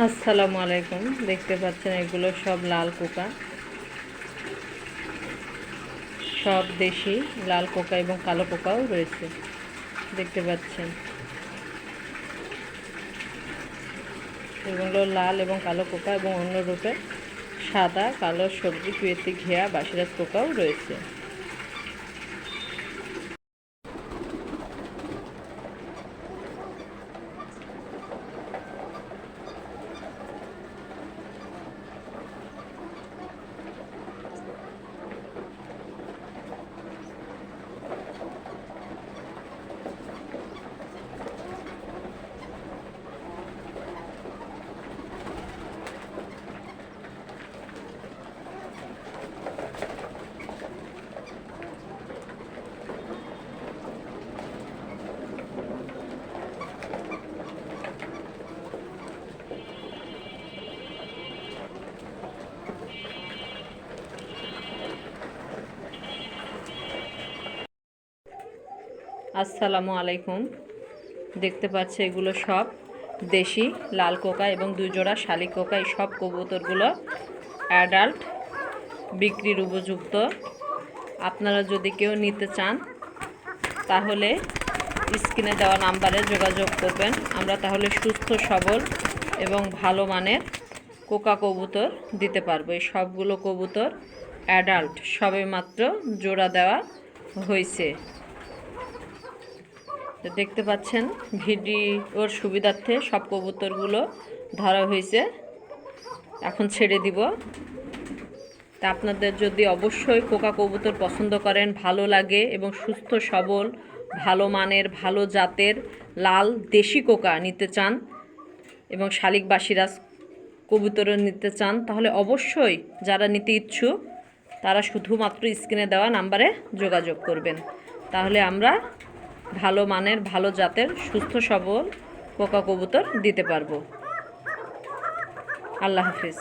আসসালামু আলাইকুম। দেখতে পাচ্ছেন এগুলো সব লাল কোকা, সব দেশি লাল কোকা এবং কালো কোকাও রয়েছে। দেখতে পাচ্ছেন এগুলো লাল এবং কালো কোকা এবং অন্য রূপে সাদা কালো সবজি কুয়েতি ঘিয়া বাসিরাজ কোকাও রয়েছে। আসসালামু আলাইকুম। দেখতে পাচ্ছে এগুলো সব দেশি লাল কোকা এবং 2 জোড়া শালিক কোকা। এই সব কবুতরগুলো অ্যাডাল্ট, বিক্রির উপযুক্ত। আপনারা যদি কেউ নিতে চান তাহলে স্ক্রিনে দেওয়া নাম্বারে যোগাযোগ করবেন। আমরা তাহলে সুস্থ সবল এবং ভালো মানের কোকা কবুতর দিতে পারবো। এই সবগুলো কবুতর অ্যাডাল্ট, সবে মাত্র জোড়া দেওয়া হয়েছে। তো দেখতে পাচ্ছেন ভিডিওর সুবিধার্থে সব কবুতরগুলো ধরা হয়েছে, এখন ছেড়ে দিব। তা আপনাদের যদি অবশ্যই কোকা কবুতর পছন্দ করেন, ভালো লাগে এবং সুস্থ সবল ভালো মানের ভালো জাতের লাল দেশি কোকা নিতে চান এবং শালিক বাসিরাজ কবুতরও নিতে চান, তাহলে অবশ্যই যারা নিতে ইচ্ছুক তারা শুধুমাত্র স্ক্রিনে দেওয়া নাম্বারে যোগাযোগ করবেন। তাহলে আমরা ভালো মানের ভালো জাতের সুস্থ সবল কোকা কবুতর দিতে পারবো। আল্লাহ হাফিজ।